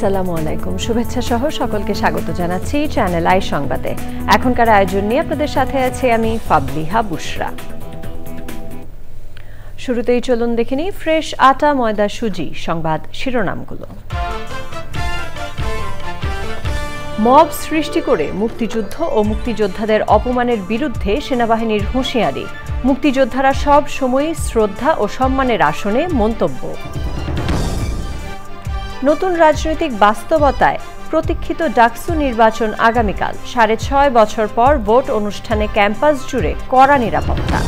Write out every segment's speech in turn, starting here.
আসসালামু আলাইকুম, শুভেচ্ছা সহ সকলকে স্বাগত জানাচ্ছি চ্যানেল আই সংবাদে। এখনকার আয়োজন নিয়ে আপনাদের সাথে আছি আমি ফাবলিহা বুশরা। শুরুতেই চলুন দেখে নিই ফ্রেশ আটা ময়দা সুজি সংবাদ শিরোনামগুলো। মব সৃষ্টি করে মুক্তিযুদ্ধ ও মুক্তিযোদ্ধাদের অপমানের বিরুদ্ধে সেনাবাহিনীর হুঁশিয়ারি, মুক্তিযোদ্ধারা সব সময়ই শ্রদ্ধা ও সম্মানের আসনে মন্তব্য। নতুন রাজনৈতিক বাস্তবতায় প্রতীক্ষিত ডাকসু নির্বাচন আগামীকাল, ৬.৫ বছর পর ভোট অনুষ্ঠানে ক্যাম্পাস জুড়ে কড়া নিরাপত্তা।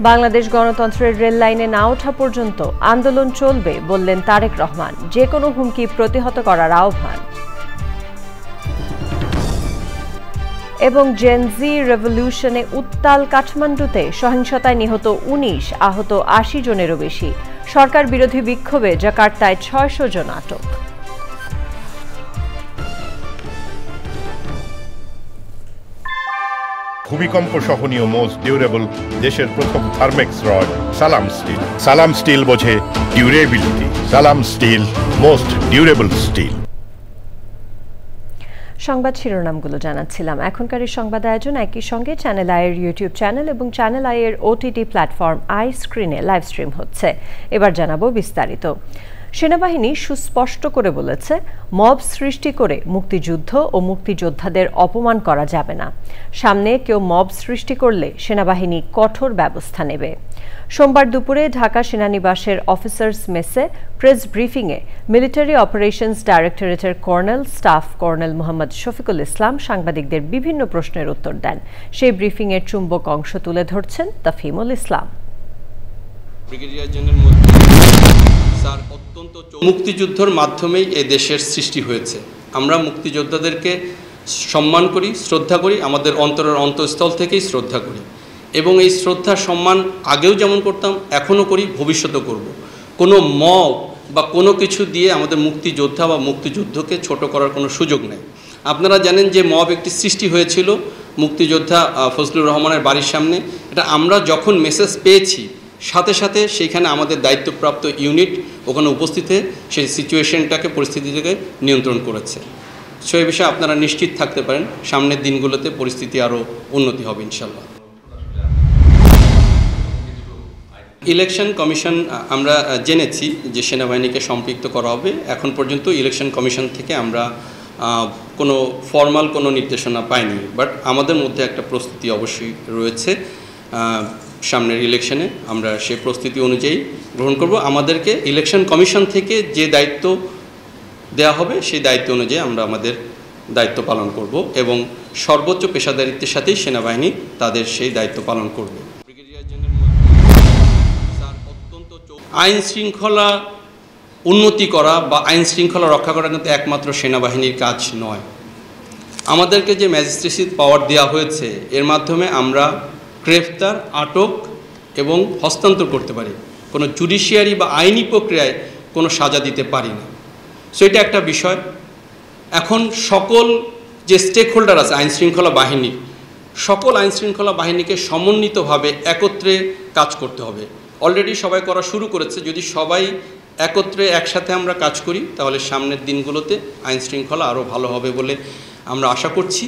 বাংলাদেশ গণতন্ত্রের রেল লাইনে না ওঠা পর্যন্ত আন্দোলন চলবে বললেন তারেক রহমান, যে কোনো হুমকি প্রতিহত করার আহ্বান। এবং জেনজি রেভলিউশনে উত্তাল কাঠমান্ডুতে, সহিংসতায় নিহত ১৯, আহত ৮০ জনেরও বেশি। সরকার বিরোধী বিক্ষোভে জাকার্তায় ৬০০ জন আটক। ভূমিকম্প সহনীয় মোস্ট ডিউরেবল দেশের প্রথম থার্মেক্স রড সালাম স্টিল। সালাম স্টিল বোঝে ডিউরেবিলিটি। সালাম স্টিল, মোস্ট ডিউরেবল স্টিল। সংবাদ শিরোনামগুলো জানাচ্ছিলাম। এখনকার এই সংবাদ আয়োজন একই সঙ্গে চ্যানেল আইয়ের ইউটিউব চ্যানেল এবং চ্যানেল আইয়ের ওটিটি প্ল্যাটফর্ম আই স্ক্রিনে লাইভ স্ট্রিম হচ্ছে। এবার জানাবো বিস্তারিত। সেনাবাহিনী সুস্পষ্ট করে বলেছে, মব সৃষ্টি করে মুক্তিযুদ্ধ ও মুক্তিযোদ্ধাদের অপমান করা যাবে না। সামনে কেউ মব সৃষ্টি করলে সেনাবাহিনী কঠোর ব্যবস্থা নেবে। সোমবার দুপুরে ঢাকা সেনানিবাসের অফিসার্স মেসে প্রেস ব্রিফিংয়ে মিলিটারি অপারেশনস ডাইরেক্টরেটের colonel staff colonel Mohammad Shafiqul Islam সাংবাদিকদের বিভিন্ন প্রশ্নের উত্তর দেন। সেই ব্রিফিংয়ের চুম্বক অংশ তুলে ধরছেন তাফহিমুল ইসলাম। মুক্তিযুদ্ধের মাধ্যমেই এই দেশের সৃষ্টি হয়েছে। আমরা মুক্তিযোদ্ধাদেরকে সম্মান করি, শ্রদ্ধা করি, আমাদের অন্তরের অন্তঃস্থল থেকেই শ্রদ্ধা করি এবং এই শ্রদ্ধা সম্মান আগেও যেমন করতাম, এখনও করি, ভবিষ্যতেও করব। কোনো মব বা কোনো কিছু দিয়ে আমাদের মুক্তিযোদ্ধা বা মুক্তিযুদ্ধকে ছোট করার কোনো সুযোগ নেই। আপনারা জানেন যে মব একটি সৃষ্টি হয়েছিল মুক্তিযোদ্ধা ফজলুর রহমানের বাড়ির সামনে। এটা আমরা যখন মেসেজ পেয়েছি সাথে সাথে সেইখানে আমাদের দায়িত্বপ্রাপ্ত ইউনিট ওখানে উপস্থিত হয়ে সেই সিচুয়েশনটাকে, পরিস্থিতিটাকে নিয়ন্ত্রণ করেছে। সেই বিষয়ে আপনারা নিশ্চিত থাকতে পারেন, সামনের দিনগুলোতে পরিস্থিতি আরও উন্নতি হবে ইনশাল্লাহ। ইলেকশন কমিশন, আমরা জেনেছি যে সেনাবাহিনীকে সম্পৃক্ত করা হবে। এখন পর্যন্ত ইলেকশন কমিশন থেকে আমরা কোনো ফর্মাল কোনো নির্দেশনা পাইনি, বাট আমাদের মধ্যে একটা প্রস্তুতি অবশ্যই রয়েছে। সামনের ইলেকশনে আমরা সেই প্রস্তুতি অনুযায়ী গ্রহণ করব। আমাদেরকে ইলেকশন কমিশন থেকে যে দায়িত্ব দেওয়া হবে সেই দায়িত্ব অনুযায়ী আমরা আমাদের দায়িত্ব পালন করব এবং সর্বোচ্চ পেশাদারিত্বের সাথেই সেনাবাহিনী তাদের সেই দায়িত্ব পালন করবে। আইন শৃঙ্খলা উন্নতি করা বা আইন শৃঙ্খলা রক্ষা করা কিন্তু একমাত্র সেনাবাহিনীর কাজ নয়। আমাদেরকে যে ম্যাজিস্ট্রেসি পাওয়ার দেওয়া হয়েছে, এর মাধ্যমে আমরা গ্রেফতার, আটক এবং হস্তান্তর করতে পারি। কোনো জুডিশিয়ারি বা আইনি প্রক্রিয়ায় কোনো সাজা দিতে পারি না। সো এটা একটা বিষয়। এখন সকল যে স্টেক হোল্ডার আছে আইনশৃঙ্খলা বাহিনীর, সকল আইনশৃঙ্খলা বাহিনীকে সমন্বিতভাবে একত্রে কাজ করতে হবে। অলরেডি সবাই করা শুরু করেছে। যদি সবাই একত্রে একসাথে আমরা কাজ করি তাহলে সামনের দিনগুলোতে আইনশৃঙ্খলা আরও ভালো হবে বলে আমরা আশা করছি।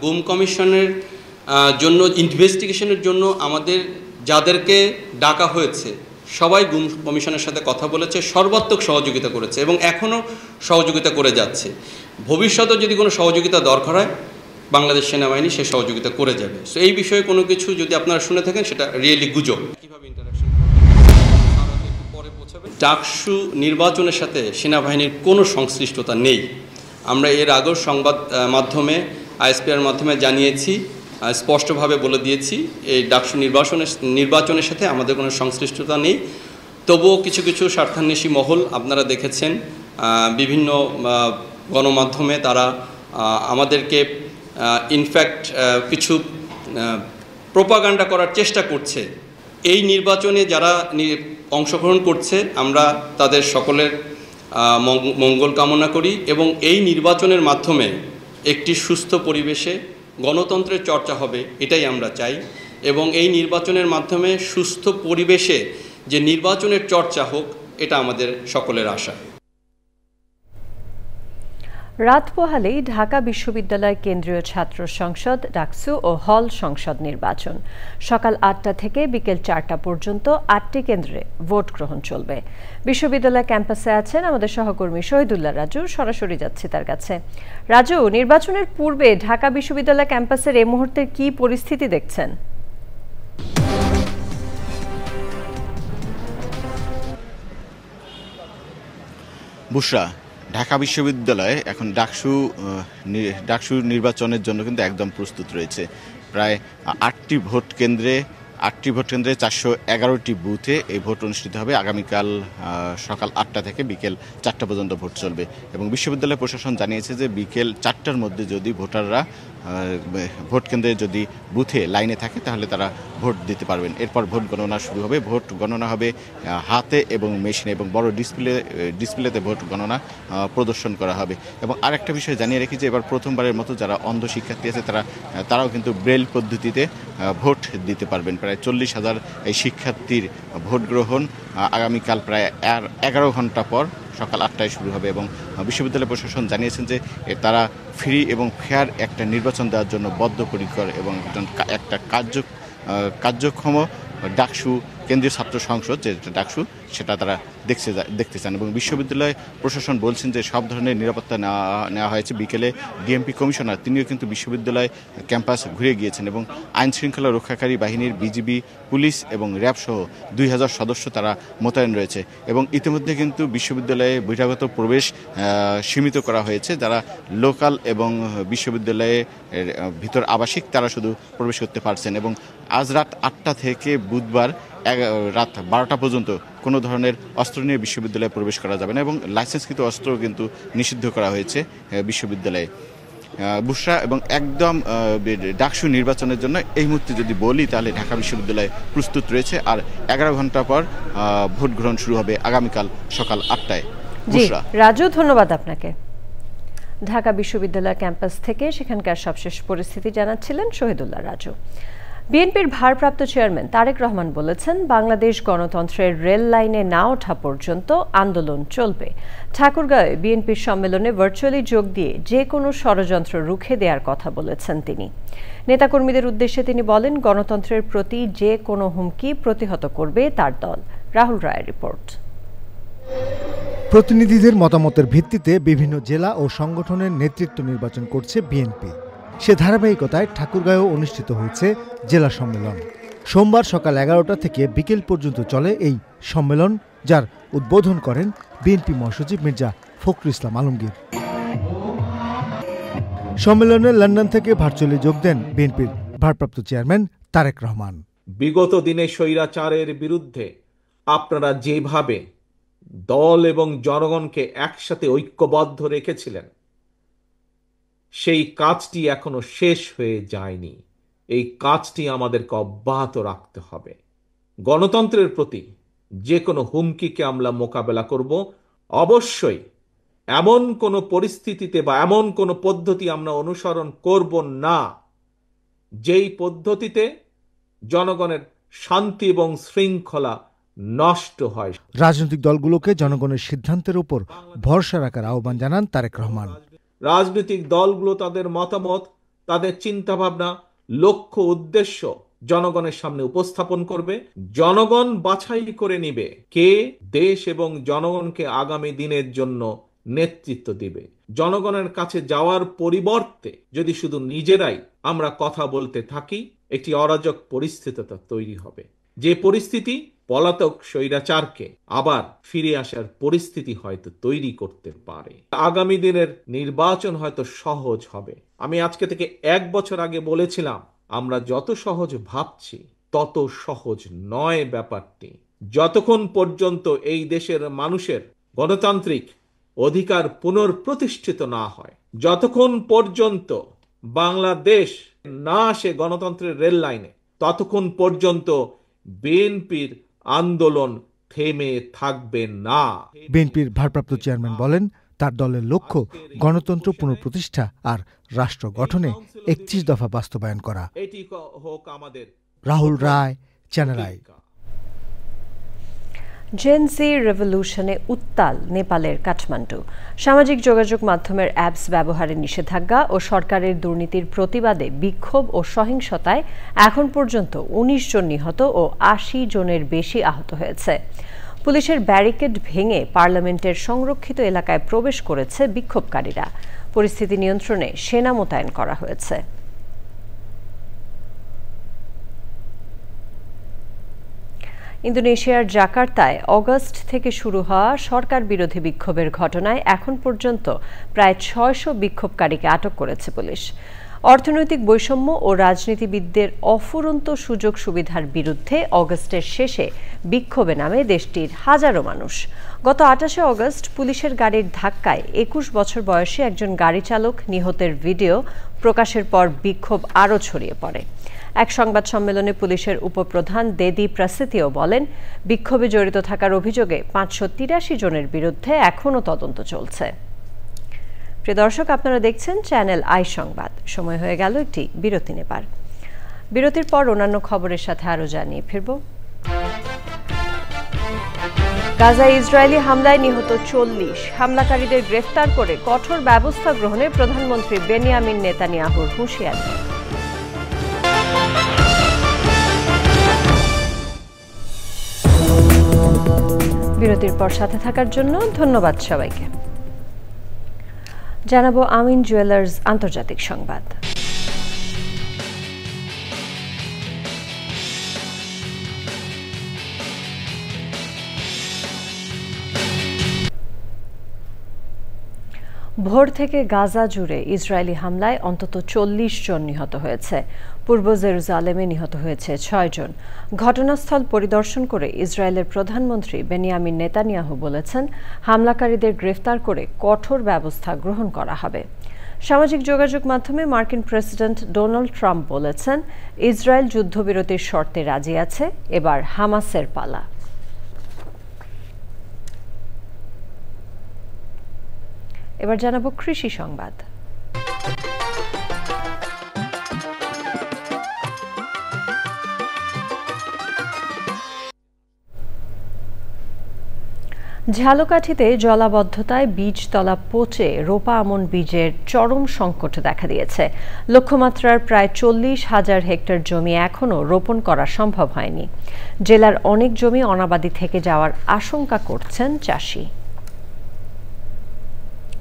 গুম কমিশনের জন্য, ইনভেস্টিগেশনের জন্য আমাদের যাদেরকে ডাকা হয়েছে সবাই গুম কমিশনের সাথে কথা বলেছে, সর্বাত্মক সহযোগিতা করেছে এবং এখনও সহযোগিতা করে যাচ্ছে। ভবিষ্যতে যদি কোনো সহযোগিতা দরকার হয় বাংলাদেশ সেনাবাহিনী সে সহযোগিতা করে যাবে। সো এই বিষয়ে কোনো কিছু যদি আপনারা শুনে থাকেন সেটা রিয়েলি গুজব। কীভাবে ইন্টারাকশন পরে পৌঁছাবে। ডাকসু নির্বাচনের সাথে সেনাবাহিনীর কোনো সংশ্লিষ্টতা নেই। আমরা এর আগেও সংবাদ মাধ্যমে আইএসপিআর মাধ্যমে জানিয়েছি, স্পষ্টভাবে বলে দিয়েছি এই ডাকসু নির্বাচনের সাথে আমাদের কোনো সংশ্লিষ্টতা নেই। তবুও কিছু কিছু স্বার্থান্বেষী মহল আপনারা দেখেছেন বিভিন্ন গণমাধ্যমে তারা আমাদেরকে ইনফ্যাক্ট কিছু প্রোপাগান্ডা করার চেষ্টা করছে। এই নির্বাচনে যারা অংশগ্রহণ করছে আমরা তাদের সকলের মঙ্গল কামনা করি এবং এই নির্বাচনের মাধ্যমে একটি সুস্থ পরিবেশে গণতন্ত্রের চর্চা হবে এটাই আমরা চাই এবং এই নির্বাচনের মাধ্যমে সুস্থ পরিবেশে যে নির্বাচনের চর্চা হোক, এটা আমাদের সকলের আশা। রাত পোহালেই ঢাকা বিশ্ববিদ্যালয় কেন্দ্রীয় ছাত্র সংসদ ডাকসু ও হল সংসদ নির্বাচন। সকাল ৮টা থেকে বিকেল ৪টা পর্যন্ত ৮টি কেন্দ্রে ভোট গ্রহণ চলবে। বিশ্ববিদ্যালয় ক্যাম্পাসে আছেন আমাদের সহকর্মী শহীদুল্লাহ রাজু, সরাসরি যাচ্ছি তার কাছে। রাজু, নির্বাচনের পূর্বে ঢাকা বিশ্ববিদ্যালয় ক্যাম্পাসের এই মুহূর্তের কি পরিস্থিতি দেখছেন? বুশরা, ঢাকা বিশ্ববিদ্যালয়ে এখন ডাকসু নির্বাচনের জন্য কিন্তু একদম প্রস্তুত রয়েছে। প্রায় 8টি ভোট কেন্দ্রে 411টি বুথে এই ভোট অনুষ্ঠিত হবে। আগামীকাল সকাল 8টা থেকে বিকেল 4টা পর্যন্ত ভোট চলবে এবং বিশ্ববিদ্যালয় প্রশাসন জানিয়েছে যে বিকেল 4টার মধ্যে যদি ভোটাররা ভোট কেন্দ্রে যদি বুথে লাইনে থাকে তাহলে তারা ভোট দিতে পারবেন। এরপর ভোট গণনা শুরু হবে। ভোট গণনা হবে হাতে এবং মেশিনে এবং বড় ডিসপ্লেতে ভোট গণনা প্রদর্শন করা হবে। এবং আরেকটা বিষয় জানিয়ে রাখি যে এবার প্রথমবারের মতো যারা অন্ধ শিক্ষার্থী আছে তারাও কিন্তু ব্রেল পদ্ধতিতে ভোট দিতে পারবেন। প্রায় 40,000 এই শিক্ষার্থীর ভোট গ্রহণ আগামীকাল প্রায় 11 ঘন্টা পর সকাল 8টায় শুরু হবে এবং বিশ্ববিদ্যালয় প্রশাসন জানিয়েছেন যে তারা ফ্রি এবং ফেয়ার একটা নির্বাচন দেওয়ার জন্য বদ্ধপরিকর এবং একটা কার্যক্ষম ডাকসু কেন্দ্রীয় ছাত্র সংসদ যে ডাকসু সেটা তারা দেখতে চান। এবং বিশ্ববিদ্যালয় প্রশাসন বলছেন যে সব ধরনের নিরাপত্তা নেওয়া হয়েছে। বিকেলে ডিএমপি কমিশনার তিনিও কিন্তু বিশ্ববিদ্যালয় ক্যাম্পাস ঘুরে গিয়েছেন এবং আইন শৃঙ্খলা রক্ষাকারী বাহিনীর বিজিবি, পুলিশ এবং র্যাব সহ 2000 সদস্য তারা মোতায়েন রয়েছে এবং ইতিমধ্যে কিন্তু বিশ্ববিদ্যালয়ে বহিরাগত প্রবেশ সীমিত করা হয়েছে। যারা লোকাল এবং বিশ্ববিদ্যালয়ের ভিতর আবাসিক তারা শুধু প্রবেশ করতে পারছেন এবং আজ রাত 8টা থেকে বুধবার রাত 12টা পর্যন্ত কোনো ধরনের অস্ত্র নিয়ে বিশ্ববিদ্যালয়ে প্রবেশ করা যাবে না এবং লাইসেন্সকৃত অস্ত্র কিন্তু নিষিদ্ধ করা হয়েছে বিশ্ববিদ্যালয়ে। বুশরা, এবং একদম ডাকসু নির্বাচনের জন্য এই মুহূর্তে যদি বলি তাহলে ঢাকা বিশ্ববিদ্যালয় প্রস্তুত রয়েছে আর 11 ঘন্টা পর ভোট গ্রহণ শুরু হবে আগামীকাল সকাল 8টায়। বুশরা, রাজু, ধন্যবাদ আপনাকে। ঢাকা বিশ্ববিদ্যালয় ক্যাম্পাস থেকে সেখানকার সবশেষ পরিস্থিতি জানাচ্ছিলেন শহীদুল্লাহ রাজু। বিএনপির ভারপ্রাপ্ত চেয়ারম্যান তারেক রহমান বলেছেন, বাংলাদেশ গণতন্ত্রের রেল লাইনে না ওঠা পর্যন্ত আন্দোলন চলবে। ঠাকুরগাঁওয়ে বিএনপির সম্মেলনে ভার্চুয়ালি যোগ দিয়ে যে কোনো ষড়যন্ত্র রুখে দেওয়ার কথা বলেছেন তিনি। নেতাকর্মীদের উদ্দেশ্যে তিনি বলেন, গণতন্ত্রের প্রতি যে কোনো হুমকি প্রতিহত করবে তার দল। রাহুল রায়ের রিপোর্ট। প্রতিনিধিদের মতামতের ভিত্তিতে বিভিন্ন জেলা ও সংগঠনের নেতৃত্ব নির্বাচন করছে বিএনপি। সে ধারাবাহিকতায় ঠাকুরগাঁয়েও অনুষ্ঠিত হয়েছে জেলা সম্মেলন। সোমবার সকাল 11টা থেকে বিকেল পর্যন্ত চলে এই সম্মেলন, যার উদ্বোধন করেন বিএনপি মহাসচিব মির্জা ফখরুল ইসলাম আলমগীর। সম্মেলনে লন্ডন থেকে ভার্চুয়ালি যোগ দেন বিএনপির ভারপ্রাপ্ত চেয়ারম্যান তারেক রহমান। বিগত দিনে স্বৈরাচারের বিরুদ্ধে আপনারা যেভাবে দল এবং জনগণকে একসাথে ঐক্যবদ্ধ রেখেছিলেন, সেই কাজটি এখনো শেষ হয়ে যায়নি। এই কাজটি আমাদেরকে অব্যাহত রাখতে হবে। গণতন্ত্রের প্রতি যে কোনো হুমকিকে আমরা মোকাবেলা করব। অবশ্যই এমন কোনো পরিস্থিতিতে বা এমন কোনো পদ্ধতি আমরা অনুসরণ করব না যেই পদ্ধতিতে জনগণের শান্তি এবং শৃঙ্খলা নষ্ট হয়। রাজনৈতিক দলগুলোকে জনগণের সিদ্ধান্তের উপর ভরসা রাখার আহ্বান জানান তারেক রহমান। রাজনৈতিক দলগুলো তাদের মতামত, তাদের চিন্তাভাবনা, লক্ষ্য, উদ্দেশ্য জনগণের সামনে উপস্থাপন করবে। জনগণ বাছাই করে নিবে কে দেশ এবং জনগণকে আগামী দিনের জন্য নেতৃত্ব দিবে। জনগণের কাছে যাওয়ার পরিবর্তে যদি শুধু নিজেরাই আমরা কথা বলতে থাকি, একটি অরাজক পরিস্থিতি তৈরি হবে, যে পরিস্থিতি পলাতক স্বৈরাচারকে আবার ফিরে আসার পরিস্থিতি হয়তো তৈরি করতে পারে। আগামী দিনের নির্বাচন হয়তো সহজ হবে। আমি আজকে থেকে 1 বছর আগে বলেছিলাম, আমরা যত সহজ ভাবছি তত সহজ নয় ব্যাপারটি। যতক্ষণ পর্যন্ত এই দেশের মানুষের গণতান্ত্রিক অধিকার পুনঃপ্রতিষ্ঠিত না হয়, যতক্ষণ পর্যন্ত বাংলাদেশ না আসে গণতন্ত্রের রেল লাইনে, ততক্ষণ পর্যন্ত বিএনপির আন্দোলন থেমে থাকবে না। বিএনপির ভারপ্রাপ্ত চেয়ারম্যান বলেন, তার দলের লক্ষ্য গণতন্ত্র পুনঃপ্রতিষ্ঠা আর রাষ্ট্র গঠনে 31 দফা বাস্তবায়ন করা। এটি হোক আমাদের। রাহুল রায়, চ্যানেল আই। জেনজি রেভলিউশনে উত্তাল নেপালের কাঠমান্ডু। সামাজিক যোগাযোগ মাধ্যমের অ্যাপস ব্যবহারে নিষেধাজ্ঞা ও সরকারের দুর্নীতির প্রতিবাদে বিক্ষোভ ও সহিংসতায় এখন পর্যন্ত ১৯ জন নিহত ও ৮০ জনের বেশি আহত হয়েছে। পুলিশের ব্যারিকেড ভেঙে পার্লামেন্টের সংরক্ষিত এলাকায় প্রবেশ করেছে বিক্ষোভকারীরা। পরিস্থিতি নিয়ন্ত্রণে সেনা মোতায়েন করা হয়েছে। ইন্দোনেশিয়ার জাকার্তায় অগস্ট থেকে শুরু হওয়া সরকার বিরোধী বিক্ষোভের ঘটনায় এখন পর্যন্ত প্রায় ৬০০ বিক্ষোভকারীকে আটক করেছে পুলিশ। অর্থনৈতিক বৈষম্য ও রাজনীতিবিদদের অফুরন্ত সুযোগ সুবিধার বিরুদ্ধে অগস্টের শেষে বিক্ষোভে নামে দেশটির হাজারো মানুষ। গত ২৮ অগস্ট পুলিশের গাড়ির ধাক্কায় ২১ বছর বয়সী একজন গাড়ি চালক নিহতের ভিডিও প্রকাশের পর বিক্ষোভ আরও ছড়িয়ে পড়ে। এক সংবাদ সম্মেলনে পুলিশের উপপ্রধান দেদি প্রাসিতিও বলেন, বিক্ষোভে জড়িত থাকার অভিযোগে ৫৮৩ জনের বিরুদ্ধে এখনও তদন্ত চলছে। প্রিয় দর্শক, আপনারা দেখছেন চ্যানেল আই সংবাদ। সময় হয়ে গেল একটি বিরতি নেবার। বিরতির পর অন্যান্য খবরের সাথে আরও জানিয়ে ফিরব। গাজায় ইসরায়েলি হামলায় নিহত ৪০, হামলাকারীদের গ্রেফতার করে কঠোর ব্যবস্থা গ্রহণে প্রধানমন্ত্রী বেনিয়ামিন নেতানিয়াহুর হুঁশিয়ারি। বিরতির পর সাথে থাকার জন্য ধন্যবাদ সবাইকে। জানাবো আমিন জুয়েলার্স আন্তর্জাতিক সংবাদ। ভোর থেকে গাজা জুড়ে ইসরায়েলি হামলায় অন্তত ৪০ জন নিহত হয়েছে। পূর্ব জেরুজালেমে নিহত হয়েছে ৬ জন। ঘটনাস্থল পরিদর্শন করে ইসরায়েলের প্রধানমন্ত্রী বেনিয়ামিন নেতানিয়াহু বলেছেন, হামলাকারীদের গ্রেফতার করে কঠোর ব্যবস্থা গ্রহণ করা হবে। সামাজিক যোগাযোগ মাধ্যমে মার্কিন প্রেসিডেন্ট ডোনাল্ড ট্রাম্প বলেছেন, ইসরায়েল যুদ্ধবিরতির শর্তে রাজি আছে, এবার হামাসের পালা। এবার জানাবো কৃষি সংবাদ। ঝালকাঠিতে জলাবদ্ধতায় বীজতলা পচে রোপা আমন বীজের চরম সংকট দেখা দিয়েছে। লক্ষ্যমাত্রার প্রায় ৪০,০০০ হেক্টর জমি এখনও রোপণ করা সম্ভব হয়নি। জেলার অনেক জমি অনাবাদি থেকে যাওয়ার আশঙ্কা করছেন চাষি।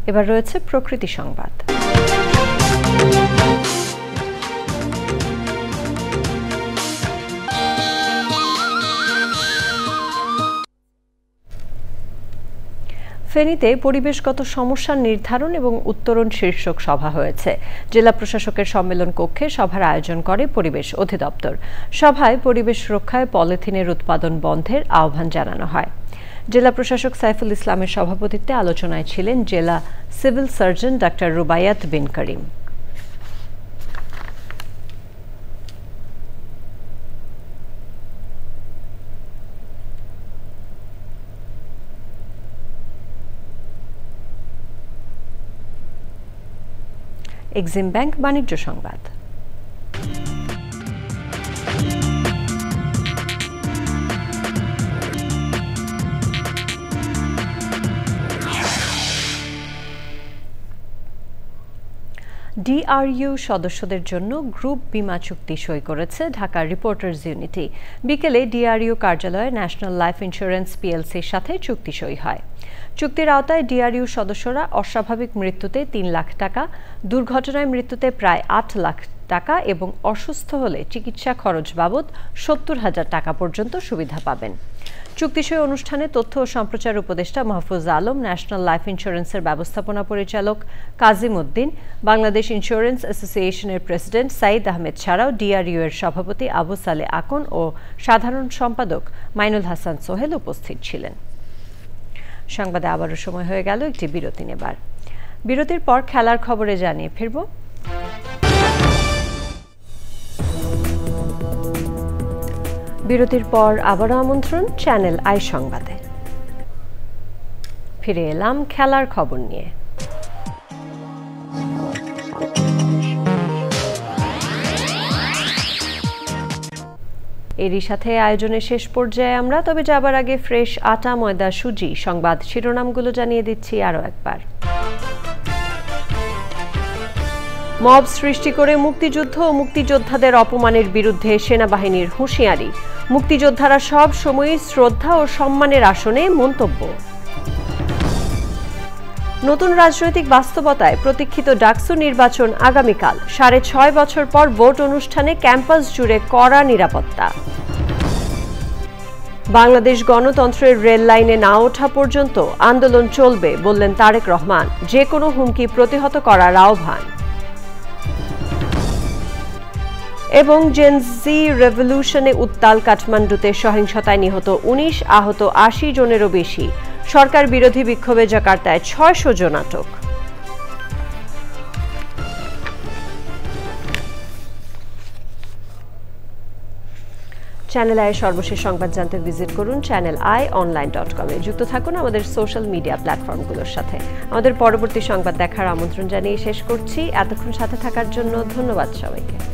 এবার রয়েছে প্রকৃতি সংবাদ। ফেনীতে পরিবেশগত সমস্যার নির্ধারণ এবং উত্তরণ শীর্ষক সভা হয়েছে। জেলা প্রশাসকের সম্মেলন কক্ষে সভার আয়োজন করে পরিবেশ অধিদপ্তর। সভায় পরিবেশ রক্ষায় পলিথিনের উৎপাদন বন্ধের আহ্বান জানানো হয়। জেলা প্রশাসক সাইফুল ইসলামের সভাপতিত্বে আলোচনায় ছিলেন জেলা সিভিল সার্জন ডাক্তার রুবায়াত বিন করিম। এক্সিম ব্যাংক বাণিজ্য সংবাদ। ডিআরইউ সদস্যদের জন্য গ্রুপ বীমা চুক্তি সই করেছে ঢাকা রিপোর্টার্স ইউনিটি। বিকেলে ডিআরইউ কার্যালয়ে ন্যাশনাল লাইফ ইন্স্যুরেন্স পিএলসির সাথে চুক্তি সই হয়। চুক্তির আওতায় ডিআরইউ সদস্যরা অস্বাভাবিক মৃত্যুতে ৩ লাখ টাকা, দুর্ঘটনায় মৃত্যুতে প্রায় ৮ লাখ টাকা এবং অসুস্থ হলে চিকিৎসা খরচ বাবদ ৭০,০০০ টাকা পর্যন্ত সুবিধা পাবেন। চুক্তিসই অনুষ্ঠানে তথ্য ও সম্প্রচার উপদেষ্টা মাহফুজ আলম, ন্যাশনাল লাইফ ইন্স্যুরেন্সের ব্যবস্থাপনা পরিচালক কাজিম উদ্দিন, বাংলাদেশ ইন্স্যুরেন্স অ্যাসোসিয়েশনের প্রেসিডেন্ট সাইদ আহমেদ ছাড়াও ডিআরইউ এর সভাপতি আবু সালে আকন ও সাধারণ সম্পাদক মাইনুল হাসান সোহেল উপস্থিত ছিলেন। সংবাদে আবারও সময় হয়ে গেল একটি বিরতি নেবার। বিরতির পর খেলার খবরে জানিয়ে ফিরব। বিরতির পর আবারও আমন্ত্রণ চ্যানেল আই সংবাদে। ফিরে এলাম খেলার খবর নিয়ে। এরই সাথে আয়োজনের শেষ পর্যায়ে আমরা, তবে যাবার আগে ফ্রেশ আটা ময়দা সুজি সংবাদ শিরোনামগুলো জানিয়ে দিচ্ছি আরও একবার। মব সৃষ্টি করে মুক্তিযুদ্ধ ও মুক্তিযোদ্ধাদের অপমানের বিরুদ্ধে সেনাবাহিনীর হুঁশিয়ারি। মুক্তিযোদ্ধারা সব সময়ই শ্রদ্ধা ও সম্মানের আসনে মন্তব্য। নতুন রাজনৈতিক বাস্তবতায় প্রতীক্ষিত ডাকসু নির্বাচন আগামীকাল। ৬.৫ বছর পর ভোট অনুষ্ঠানে ক্যাম্পাস জুড়ে কড়া নিরাপত্তা। বাংলাদেশ গণতন্ত্রের রেল লাইনে না ওঠা পর্যন্ত আন্দোলন চলবে বললেন তারেক রহমান। যে কোনো হুমকি প্রতিহত করার আহ্বান। এবং জেনজি রেভলিউশনে উত্তাল কাঠমান্ডুতে সহিংসতায় নিহত ১৯, আহত ৮০ জনেরও বেশি। সরকার বিরোধী বিক্ষোভে জাকার্তায় ৬০০ জন আটক। চ্যানেল আইয়ের সর্বশেষ সংবাদ জানতে ভিজিট করুন channelionline.com এ। যুক্ত থাকুন আমাদের সোশ্যাল মিডিয়া প্ল্যাটফর্মগুলোর সাথে। আমাদের পরবর্তী সংবাদ দেখার আমন্ত্রণ জানিয়ে শেষ করছি। এতক্ষণ সাথে থাকার জন্য ধন্যবাদ সবাইকে।